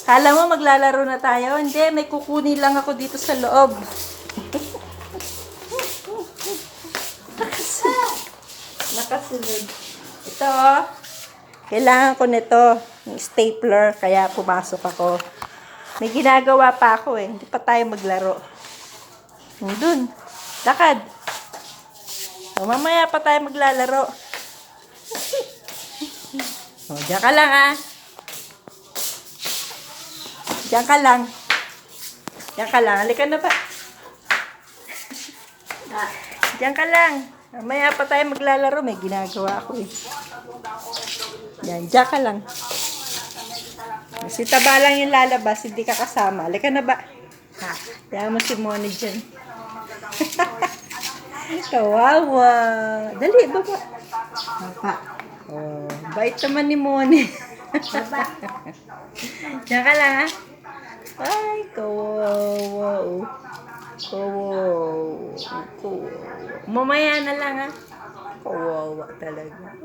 Kala mo maglalaro na tayo? Hindi, may kukunin lang ako dito sa loob. Nakasunod. Ito, oh. Kailangan ko nito. Yung stapler, kaya pumasok ako. May ginagawa pa ako eh. Hindi pa tayo maglaro. Doon. Lakad. O, mamaya pa tayo maglalaro. O, diyan ka lang ah. Diyan ka lang. Diyan ka lang. Halika na ba? Diyan ka lang. Mamaya pa tayo maglalaro. May ginagawa ako eh. Diyan ka lang. Si Taba lang yung lalabas. Hindi ka kasama. Halika na ba? Ha? Kaya mo si Moni dyan. Kawawa. Dali, baba. Baba. Oh, bait naman ni Moni. Diyan ka lang ha. Ay, kawawa. Kawawa. Mamaya na lang ha. Kawawa talaga.